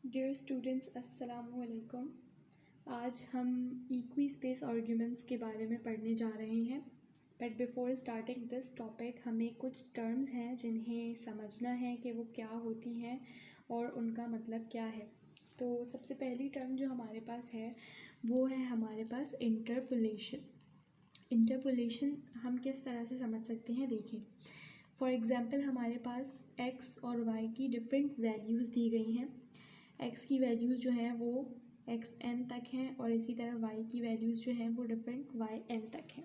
Dear students अस्सलाम वालेकुम। आज हम इक्वी स्पेस आर्ग्यूमेंट्स के बारे में पढ़ने जा रहे हैं। But before starting this topic हमें कुछ टर्म्स हैं जिन्हें समझना है कि वो क्या होती हैं और उनका मतलब क्या है। तो सबसे पहली टर्म जो हमारे पास है वो है हमारे पास इंटरपोलेशन। इंटरपोलेशन हम किस तरह से समझ सकते हैं, देखिए फॉर एग्ज़ाम्पल हमारे पास x और y की डिफरेंट वैल्यूज़ दी गई हैं। x की वैल्यूज़ जो हैं वो xn तक हैं और इसी तरह y की वैल्यूज़ जो हैं वो डिफरेंट yn तक हैं।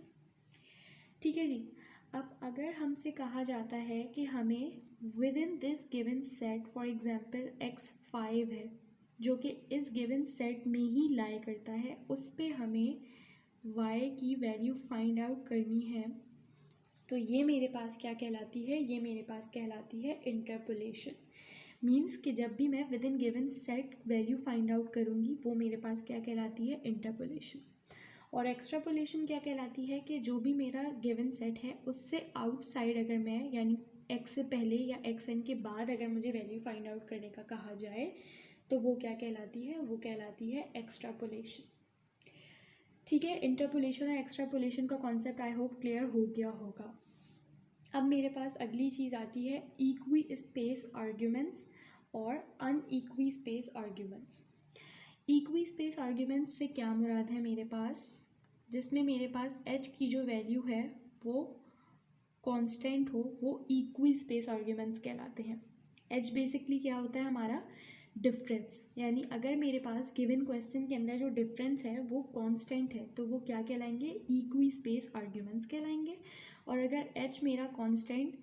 ठीक है जी। अब अगर हमसे कहा जाता है कि हमें with in this given set for example x5 है जो कि इस गिवन सेट में ही लाई करता है, उस पे हमें y की वैल्यू फाइंड आउट करनी है, तो ये मेरे पास क्या कहलाती है, ये मेरे पास कहलाती है इंटरपोलेशन। मीन्स कि जब भी मैं with in given set value find out करूँगी वो मेरे पास क्या कहलाती है, इंटरपोलेशन। और एक्स्ट्रापोलेशन क्या कहलाती है कि जो भी मेरा गिवन सेट है उससे आउटसाइड अगर मैं यानी x से पहले या xn के बाद अगर मुझे वैल्यू फाइंड आउट करने का कहा जाए तो वो क्या कहलाती है, वो कहलाती है एक्स्ट्रापोलेशन। ठीक है, इंटरपोलेशन और एक्स्ट्रापोलेशन का कॉन्सेप्ट आई होप क्लियर हो गया होगा। अब मेरे पास अगली चीज़ आती है इक्वी स्पेस आर्ग्यूमेंट्स और unequispaced arguments. Equispaced arguments से क्या मुराद है मेरे पास, जिसमें मेरे पास h की जो वैल्यू है वो कांस्टेंट हो, वो इक्वी स्पेस आर्ग्यूमेंट्स कहलाते हैं। h बेसिकली क्या होता है, हमारा डिफरेंस। यानी अगर मेरे पास गिवन क्वेश्चन के अंदर जो डिफरेंस है वो कांस्टेंट है तो वो क्या कहलाएंगे, इक्वी स्पेस आर्ग्यूमेंट्स कहलाएंगे। और अगर h मेरा कांस्टेंट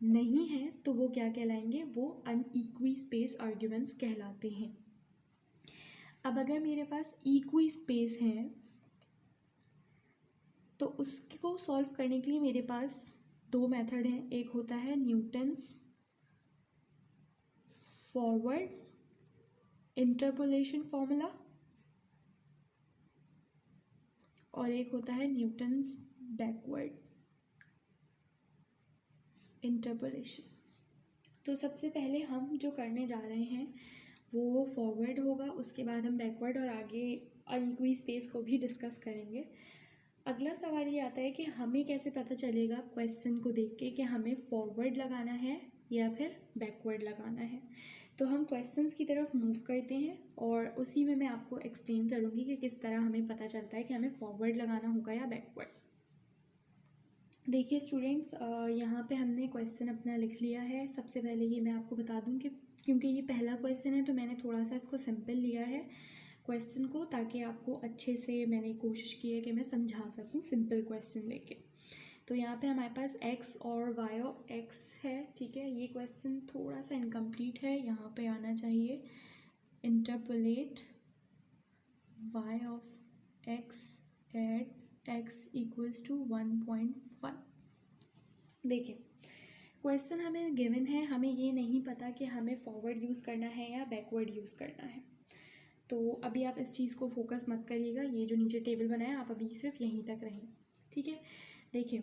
नहीं है तो वो क्या कहलाएंगे, वो अनइक्वी स्पेस आर्ग्यूमेंट्स कहलाते हैं। अब अगर मेरे पास इक्वी स्पेस है तो उसको सॉल्व करने के लिए मेरे पास दो मेथड हैं। एक होता है न्यूटन्स फॉरवर्ड इंटरपोलेशन फॉर्मूला और एक होता है न्यूटन्स बैकवर्ड इंटरपोलेशन। तो सबसे पहले हम जो करने जा रहे हैं वो फॉरवर्ड होगा, उसके बाद हम बैकवर्ड और आगे अनइक्वी स्पेस को भी डिस्कस करेंगे। अगला सवाल ये आता है कि हमें कैसे पता चलेगा क्वेश्चन को देख के कि हमें फॉरवर्ड लगाना है या फिर बैकवर्ड लगाना है। तो हम क्वेश्चंस की तरफ मूव करते हैं और उसी में मैं आपको एक्सप्लेन करूँगी कि किस तरह हमें पता चलता है कि हमें फॉरवर्ड लगाना होगा या बैकवर्ड। देखिए स्टूडेंट्स, यहाँ पे हमने क्वेश्चन अपना लिख लिया है। सबसे पहले ये मैं आपको बता दूँ कि क्योंकि ये पहला क्वेश्चन है तो मैंने थोड़ा सा इसको सिंपल लिया है क्वेश्चन को, ताकि आपको अच्छे से मैंने कोशिश की है कि मैं समझा सकूँ सिंपल क्वेश्चन लेके। तो यहाँ पे हमारे पास x और y ऑफ x है। ठीक है, ये क्वेश्चन थोड़ा सा इनकम्प्लीट है, यहाँ पे आना चाहिए interpolate y of x at x equals to 1.5। देखिए क्वेश्चन हमें गिवन है, हमें ये नहीं पता कि हमें फॉरवर्ड यूज़ करना है या बैकवर्ड यूज़ करना है। तो अभी आप इस चीज़ को फोकस मत करिएगा, ये जो नीचे टेबल बनाया है आप अभी सिर्फ यहीं तक रहें। ठीक है, देखिए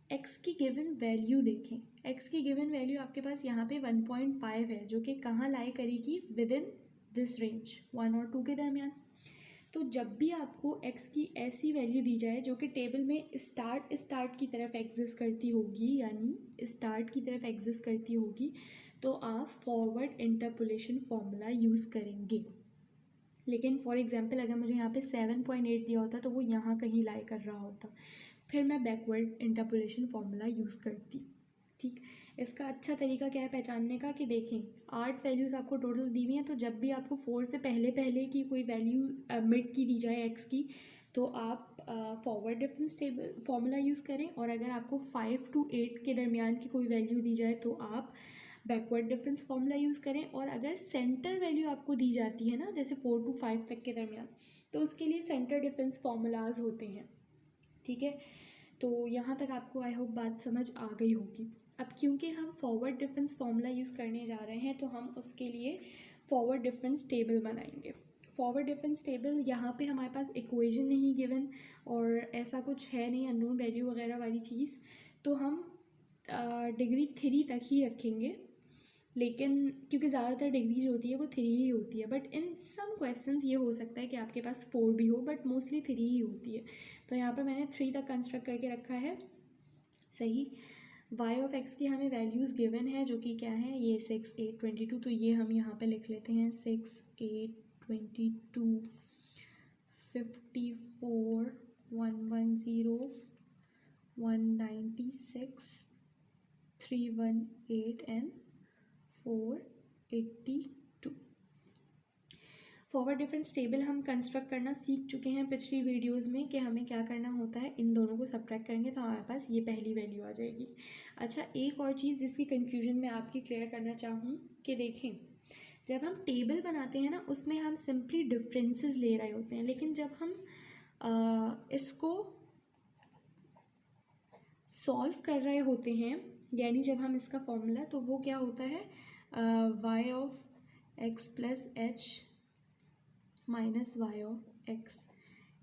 x की गिवन वैल्यू देखें, x की गिवन वैल्यू आपके पास यहाँ पे 1.5 है जो कि कहाँ लाई करेगी, विद इन दिस रेंज 1 और 2 के दरमियान। तो जब भी आपको x की ऐसी वैल्यू दी जाए जो कि टेबल में स्टार्ट की तरफ एग्जिस्ट करती होगी, यानी स्टार्ट की तरफ एग्जिस्ट करती होगी, तो आप फॉरवर्ड इंटरपोलेशन फॉर्मूला यूज़ करेंगे। लेकिन फॉर एग्जांपल अगर मुझे यहाँ पे 7.8 दिया होता तो वो यहाँ कहीं लाई कर रहा होता, फिर मैं बैकवर्ड इंटरपोलेशन फॉर्मूला यूज़ करती। ठीक, इसका अच्छा तरीका क्या है पहचानने का, कि देखें 8 वैल्यूज़ आपको टोटल दी हुई हैं, तो जब भी आपको 4 से पहले पहले की कोई वैल्यू मिड की दी जाए x की, तो आप forward difference table formula use करें। और अगर आपको 5 to 8 के दरमियान की कोई वैल्यू दी जाए तो आप बैकवर्ड डिफरेंस फॉर्मूला यूज़ करें। और अगर सेंटर वैल्यू आपको दी जाती है ना, जैसे 4 to 5 तक के दरमियान, तो उसके लिए सेंटर डिफरेंस फॉर्मूलाज होते हैं। ठीक है, तो यहाँ तक आपको आई होप बात समझ आ गई होगी। अब क्योंकि हम फॉरवर्ड डिफरेंस फॉर्मूला यूज़ करने जा रहे हैं तो हम उसके लिए फॉरवर्ड डिफरेंस टेबल बनाएंगे। फॉरवर्ड डिफरेंस टेबल, यहाँ पे हमारे पास इक्वेशन नहीं गिवन और ऐसा कुछ है नहीं अननोन वैल्यू वगैरह वाली चीज़, तो हम डिग्री 3 तक ही रखेंगे। लेकिन क्योंकि ज़्यादातर डिग्री जो होती है वो 3 ही होती है, बट इन सम क्वेश्चंस ये हो सकता है कि आपके पास 4 भी हो, बट मोस्टली 3 ही होती है। तो यहाँ पर मैंने 3 तक कंस्ट्रक्ट करके रखा है। सही। y ऑफ x की हमें वैल्यूज़ गिवन है जो कि क्या है, ये 6, 8, 22। तो ये हम यहाँ पे लिख लेते हैं 6, 8, 22, 54, 110, 196, 318 एंड 482। फॉरवर्ड डिफरेंस टेबल हम कंस्ट्रक्ट करना सीख चुके हैं पिछली वीडियोस में कि हमें क्या करना होता है, इन दोनों को सब्ट्रैक्ट करेंगे तो हमारे पास ये पहली वैल्यू आ जाएगी। अच्छा, एक और चीज़ जिसकी कन्फ्यूजन मैं आपकी क्लियर करना चाहूँ कि देखें, जब हम टेबल बनाते हैं ना उसमें हम सिंपली डिफरेंसेस ले रहे होते हैं, लेकिन जब हम इसको सॉल्व कर रहे होते हैं, यानी जब हम इसका फॉर्मूला, तो वो क्या होता है, y of x plus H minus Y of X,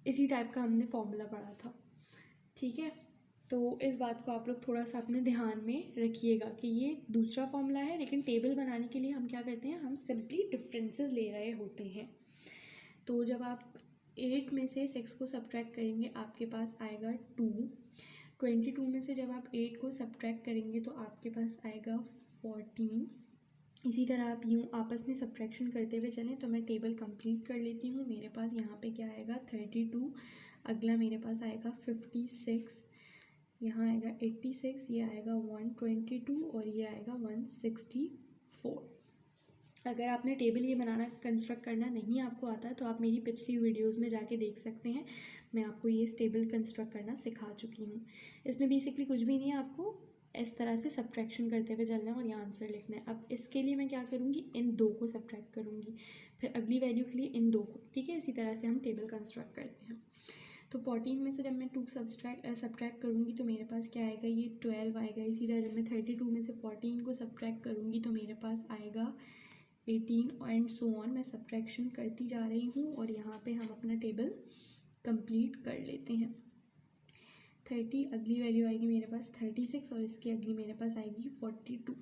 इसी टाइप का हमने फॉर्मूला पढ़ा था। ठीक है, तो इस बात को आप लोग थोड़ा सा अपने ध्यान में रखिएगा कि ये दूसरा फॉर्मूला है, लेकिन टेबल बनाने के लिए हम क्या करते हैं, हम सिंपली डिफरेंसेस ले रहे होते हैं। तो जब आप 8 में से 6 को सब्ट्रैक्ट करेंगे आपके पास आएगा 2। 22 में से जब आप 8 को सब्ट्रैक्ट करेंगे तो आपके पास आएगा 14। इसी तरह आप यूँ आपस में सब्ट्रैक्शन करते हुए चलें। तो मैं टेबल कंप्लीट कर लेती हूँ। मेरे पास यहाँ पे क्या आएगा, 32, अगला मेरे पास आएगा 56, यहाँ आएगा 86, ये आएगा 122 और ये आएगा 164। अगर आपने टेबल ये बनाना कंस्ट्रक्ट करना नहीं आपको आता तो आप मेरी पिछली वीडियोस में जाके देख सकते हैं, मैं आपको ये टेबल कंस्ट्रक्ट करना सिखा चुकी हूँ। इसमें बेसिकली कुछ भी नहीं है, आपको इस तरह से सब्ट्रैक्शन करते हुए चलना है और यहाँ आंसर लिखना है। अब इसके लिए मैं क्या करूँगी, इन दो को सब्ट्रैक्ट करूँगी, फिर अगली वैल्यू के लिए इन दो को। ठीक है, इसी तरह से हम टेबल कंस्ट्रक्ट करते हैं। तो 14 में से जब मैं 2 सब्ट्रैक्ट करूँगी तो मेरे पास क्या आएगा, ये 12 आएगा। इसी तरह जब मैं 32 में से 14 को सब्ट्रैक्ट करूँगी तो मेरे पास आएगा 18 एंड सो ऑन। मैं सब्ट्रैक्शन करती जा रही हूँ और यहाँ पे हम अपना टेबल कंप्लीट कर लेते हैं। 30, अगली वैल्यू आएगी मेरे पास 36 और इसकी अगली मेरे पास आएगी 42।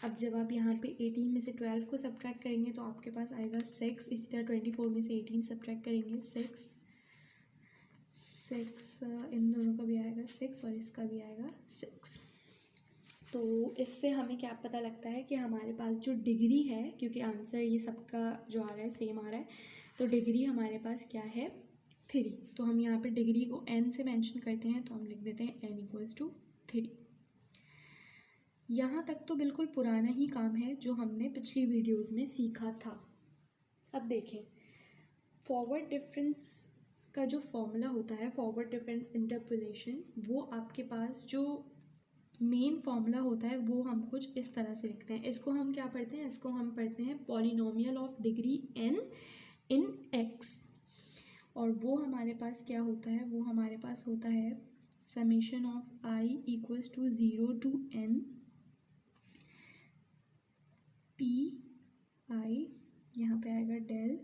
अब जब आप यहाँ पे 18 में से 12 को सब्ट्रैक्ट करेंगे तो आपके पास आएगा 6। इसी तरह 24 में से 18 सब्ट्रैक्ट करेंगे 6, इन दोनों का भी आएगा 6 और इसका भी आएगा 6। तो इससे हमें क्या पता लगता है कि हमारे पास जो डिग्री है, क्योंकि आंसर ये सबका जो आ रहा है सेम आ रहा है, तो डिग्री हमारे पास क्या है, 3। तो हम यहाँ पे डिग्री को n से मेंशन करते हैं, तो हम लिख देते हैं n इक्वल्स टू 3। यहाँ तक तो बिल्कुल पुराना ही काम है जो हमने पिछली वीडियोस में सीखा था। अब देखें, फॉरवर्ड डिफरेंस का जो फॉर्मूला होता है, फॉरवर्ड डिफरेंस इंटरपोलेशन, वो आपके पास जो मेन फॉर्मूला होता है वो हम कुछ इस तरह से लिखते हैं। इसको हम क्या पढ़ते हैं, इसको हम पढ़ते हैं polynomial of degree n in x। और वो हमारे पास क्या होता है, वो हमारे पास होता है summation of i equals to 0 to n p i, यहाँ पे आएगा डेल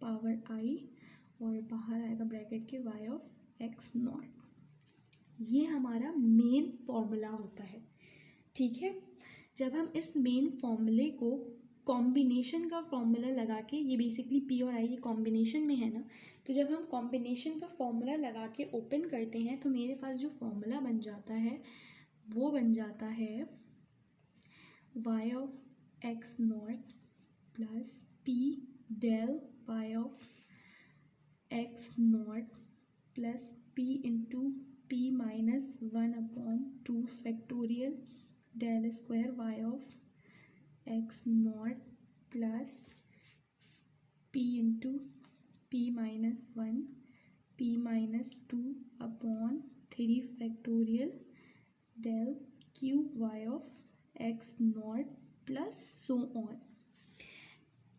पावर i और बाहर आएगा ब्रैकेट के y ऑफ x नॉट। ये हमारा मेन फॉर्मूला होता है। ठीक है, जब हम इस मेन फॉर्मूले को कॉम्बिनेशन का फॉर्मूला लगा के, ये बेसिकली p और i ये कॉम्बिनेशन में है ना, तो जब हम कॉम्बिनेशन का फॉर्मूला लगा के ओपन करते हैं तो मेरे पास जो फॉर्मूला बन जाता है वो बन जाता है y of x not plus p del y of x not plus p into p minus 1/2 factorial del square y of x not plus p into p minus 1 p minus 2/3 factorial del cube y of x not plus so on.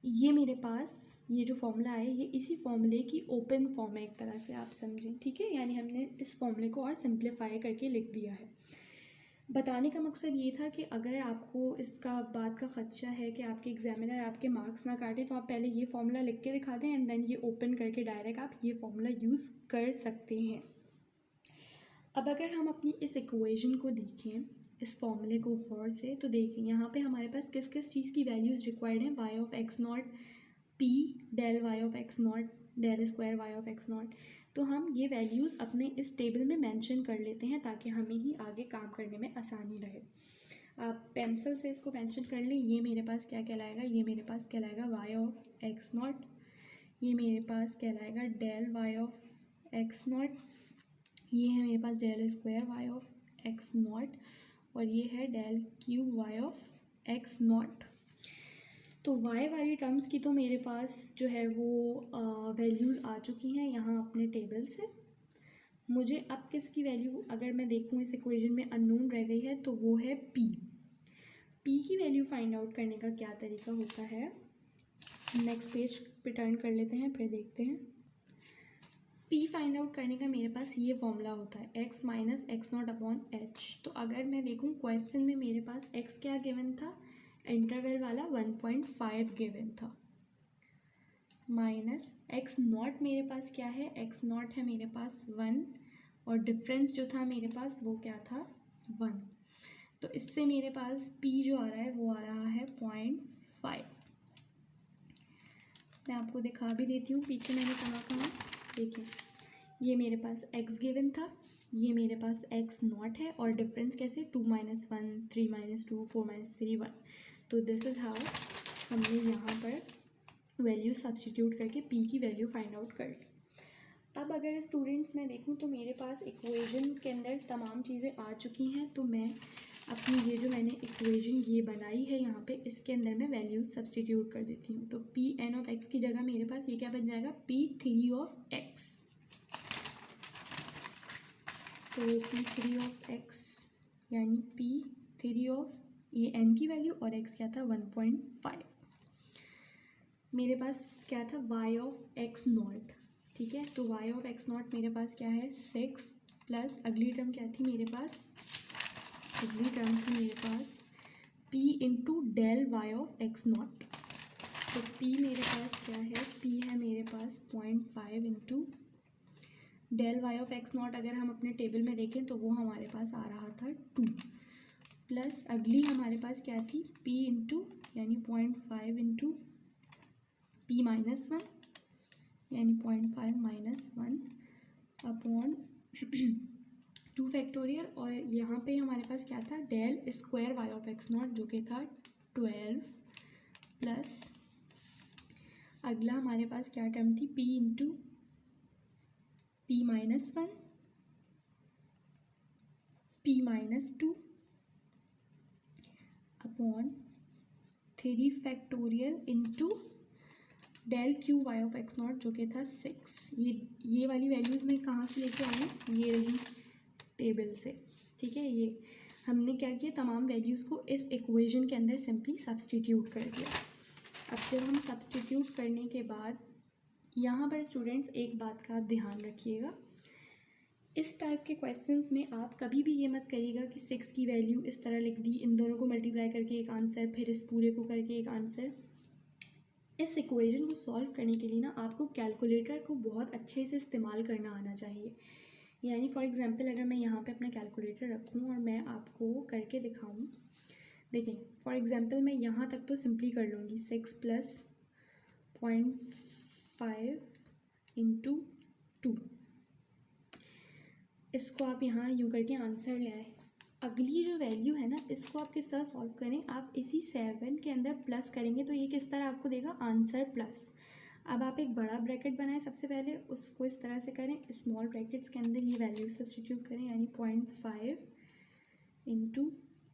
ये मेरे पास ये जो formula है ये इसी फॉर्मूले की open form है, एक तरह से आप समझें। ठीक है, यानी हमने इस फॉर्मूले को और सिंप्लीफाई करके लिख दिया है। बताने का मकसद ये था कि अगर आपको इसका बात का खदशा है कि आपके एग्जामिनर आपके मार्क्स ना काटे, तो आप पहले ये फॉर्मूला लिख के दिखा दें एंड देन ये ओपन करके डायरेक्ट आप ये फॉर्मूला यूज़ कर सकते हैं। अब अगर हम अपनी इस इक्वेशन को देखें, इस फॉर्मूले को गौर से तो देखें यहाँ पे हमारे पास किस किस चीज़ की वैल्यूज़ रिक्वायर्ड हैं, Y of x not P del Y of x not del square Y of x not. तो हम ये वैल्यूज़ अपने इस टेबल में मेंशन कर लेते हैं ताकि हमें ही आगे काम करने में आसानी रहे। आप पेंसिल से इसको मेंशन कर लें। ये मेरे पास क्या कहलाएगा, ये मेरे पास कहलाएगा वाई ऑफ एक्स नॉट, ये मेरे पास कहलाएगा del Y of x naught, ये है मेरे पास del square Y of x naught, और ये है del cube y of x not. तो y वाली टर्म्स की तो मेरे पास जो है वो वैल्यूज़ आ चुकी हैं यहाँ अपने टेबल से। मुझे अब किसकी वैल्यू अगर मैं देखूँ इस इक्वेशन में अननोन रह गई है तो वो है p। p की वैल्यू फाइंड आउट करने का क्या तरीका होता है, नेक्स्ट पेज पे टर्न कर लेते हैं फिर देखते हैं। p फाइंड आउट करने का मेरे पास ये फॉर्मूला होता है x minus x not upon H. तो अगर मैं देखूँ क्वेश्चन में मेरे पास x क्या गिवन था, इंटरवल वाला 1.5 गिवन था, माइनस एक्स नॉट मेरे पास क्या है, एक्स नॉट है मेरे पास 1, और डिफरेंस जो था मेरे पास वो क्या था 1। तो इससे मेरे पास p जो आ रहा है वो आ रहा है 0.5। मैं आपको दिखा भी देती हूँ पीछे मैंने कहाँ देखिए, ये मेरे पास x गिवन था, ये मेरे पास x नॉट है, और डिफरेंस कैसे 2 - 1 3 - 2 4 - 3 1। तो दिस इज़ हाउ हमने यहाँ पर वैल्यू सब्स्टिट्यूट करके p की वैल्यू फाइंड आउट कर ली। अब अगर स्टूडेंट्स मैं देखूँ तो मेरे पास इक्वेशन के अंदर तमाम चीज़ें आ चुकी हैं, तो मैं अपनी ये जो मैंने इक्वेशन ये बनाई है यहाँ पे इसके अंदर मैं वैल्यूज़ सब्स्टिट्यूट कर देती हूँ। तो पी एन ऑफ एक्स की जगह मेरे पास ये क्या बन जाएगा, p3 ऑफ एक्स। तो p3 ऑफ एक्स यानी p3 ऑफ ये n की वैल्यू और x क्या था 1.5। मेरे पास क्या था y ऑफ एक्स नॉट, ठीक है। तो y ऑफ एक्स नॉट मेरे पास क्या है 6 प्लस अगली टर्म क्या थी मेरे पास, अगली टर्म थी मेरे पास p into del Y of x not. तो p मेरे पास क्या है, p है मेरे पास 0.5 into del Y of x not. अगर हम अपने टेबल में देखें तो वो हमारे पास आ रहा था 2, प्लस अगली हमारे पास क्या थी p इंटू यानी 0.5 इंटू p माइनस 1 यानी 0.5 माइनस 1 अपॉन 2 फैक्टोरियल, और यहाँ पे हमारे पास क्या था del square Y of x not जो कि था 12, प्लस अगला हमारे पास क्या टर्म थी p into p minus 1 p minus 2 upon 3 factorial into del cube Y of x not जो कि था 6। ये वाली वैल्यूज़ मैं कहाँ से लेके आई हूँ, ये रही टेबल से, ठीक है। ये हमने क्या किया, तमाम वैल्यूज़ को इस इक्वेशन के अंदर सिंपली सब्स्टिट्यूट कर दिया। अब जब हम सब्स्टिट्यूट करने के बाद यहाँ पर स्टूडेंट्स एक बात का आप ध्यान रखिएगा, इस टाइप के क्वेश्चंस में आप कभी भी ये मत करिएगा कि 6 की वैल्यू इस तरह लिख दी, इन दोनों को मल्टीप्लाई करके एक आंसर, फिर इस पूरे को करके एक आंसर। इस इक्वेशन को सॉल्व करने के लिए ना आपको कैलकुलेटर को बहुत अच्छे से इस्तेमाल करना आना चाहिए। यानी फॉर एग्जांपल अगर मैं यहाँ पे अपना कैलकुलेटर रखूँ और मैं आपको करके दिखाऊँ, देखें फॉर एग्जांपल मैं यहाँ तक तो सिंपली कर लूँगी 6 प्लस 0.5 इंटू 2, इसको आप यहाँ यूँ करके आंसर ले आए। अगली जो वैल्यू है ना इसको आप किस तरह सॉल्व करें, आप इसी 7 के अंदर प्लस करेंगे तो ये किस तरह आपको देगा आंसर प्लस। अब आप एक बड़ा ब्रैकेट बनाएं, सबसे पहले उसको इस तरह से करें, स्मॉल ब्रैकेट्स के अंदर ये वैल्यू सब्स्टिट्यूट करें, यानी 0.5 इंटू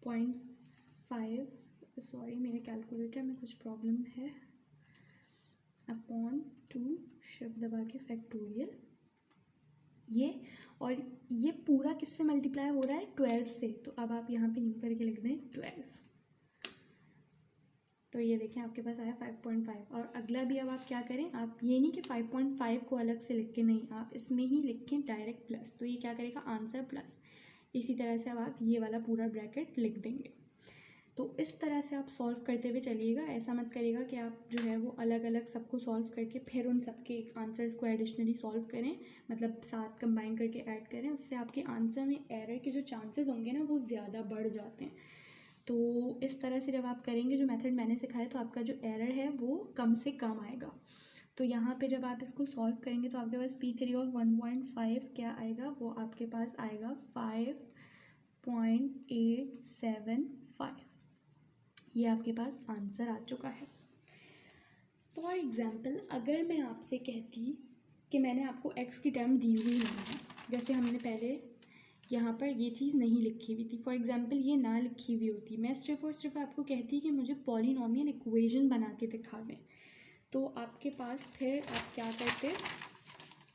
0.5, सॉरी मेरे कैलकुलेटर में कुछ प्रॉब्लम है, अपॉन 2 शिफ्ट दबा के फैक्टोरियल ये, और ये पूरा किससे मल्टीप्लाई हो रहा है 12 से। तो अब आप यहाँ पे यूँ करके लिख दें 12, तो ये देखें आपके पास आया 5.5। और अगला भी अब आप क्या करें, आप ये नहीं कि 5.5 को अलग से लिख के, नहीं आप इसमें ही लिखें डायरेक्ट प्लस, तो ये क्या करेगा आंसर प्लस। इसी तरह से अब आप ये वाला पूरा ब्रैकेट लिख देंगे। तो इस तरह से आप सॉल्व करते हुए चलिएगा। ऐसा मत करिएगा कि आप जो है वो अलग अलग सबको सॉल्व करके फिर उन सबके आंसर्स को एडिशनली सॉल्व करें, मतलब साथ कंबाइन करके ऐड करें। उससे आपके आंसर में एरर के जो चांसेस होंगे ना वो ज़्यादा बढ़ जाते हैं। तो इस तरह से जब आप करेंगे जो मेथड मैंने सिखाया, तो आपका जो एरर है वो कम से कम आएगा। तो यहाँ पे जब आप इसको सॉल्व करेंगे तो आपके पास P3 ऑफ 1.5 क्या आएगा, वो आपके पास आएगा 5.875। ये आपके पास आंसर आ चुका है। फॉर एग्ज़ाम्पल अगर मैं आपसे कहती कि मैंने आपको x की टर्म दी हुई नहीं है, जैसे हमने पहले यहाँ पर ये चीज़ नहीं लिखी हुई थी, फॉर एग्ज़ाम्पल ये ना लिखी हुई होती, मैं सिर्फ और सिर्फ आपको कहती कि मुझे पॉलिनॉमियल इक्वेशन बना के दिखावें, तो आपके पास फिर आप क्या करते,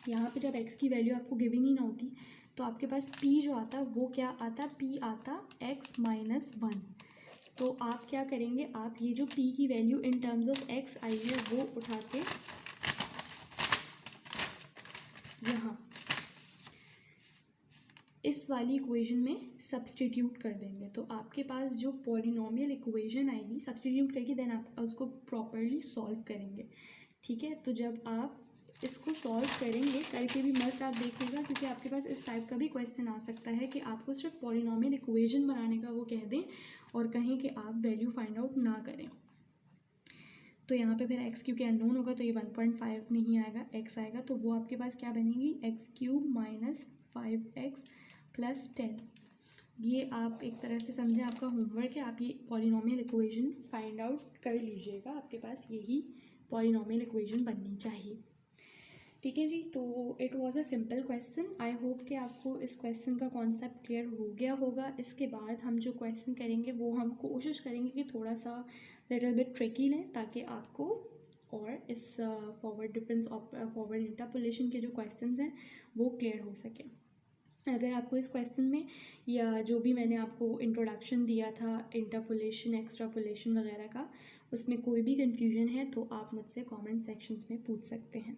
यहाँ पे जब x की वैल्यू आपको गिवन ही ना होती तो आपके पास p जो आता वो क्या आता, p आता x-1। तो आप क्या करेंगे, आप ये जो p की value in terms of x आई है वो उठा के यहाँ इस वाली इक्वेशन में सब्सटीट्यूट कर देंगे। तो आपके पास जो पॉलिनॉमियल इक्वेशन आएगी, सब्सटीट्यूट करके देन आप उसको प्रॉपरली सॉल्व करेंगे। ठीक है, तो जब आप इसको सॉल्व करेंगे, करके भी मस्ट आप देखिएगा, क्योंकि आपके पास इस टाइप का भी क्वेश्चन आ सकता है कि आपको सिर्फ पॉलिनॉमियल इक्वेशन बनाने का वो कह दें और कहें कि आप वैल्यू फाइंड आउट ना करें। तो यहाँ पे फिर x क्योंकि अननोन होगा तो ये 1.5 नहीं आएगा, x आएगा। तो वो आपके पास क्या बनेगी, x³ माइनस 5x प्लस 10। ये आप एक तरह से समझें, आपका होमवर्क है, आप ये पॉलिनॉमियल इक्वेशन फाइंड आउट कर लीजिएगा। आपके पास यही पॉलिनॉमियल इक्वेशन बननी चाहिए। ठीक है जी, तो it was a simple question. I hope कि आपको इस क्वेश्चन का कॉन्सेप्ट क्लियर हो गया होगा। इसके बाद हम जो क्वेश्चन करेंगे वो हम कोशिश करेंगे कि थोड़ा सा लिटिल बिट ट्रिकी लें, ताकि आपको और इस फॉरवर्ड डिफरेंस फॉरवर्ड इंटरपोलेशन के जो क्वेश्चंस हैं वो क्लियर हो सके। अगर आपको इस क्वेश्चन में या जो भी मैंने आपको इंट्रोडक्शन दिया था इंटरपोलेशन एक्सट्रापोलेशन वगैरह का, उसमें कोई भी कन्फ्यूजन है तो आप मुझसे कमेंट सेक्शंस में पूछ सकते हैं।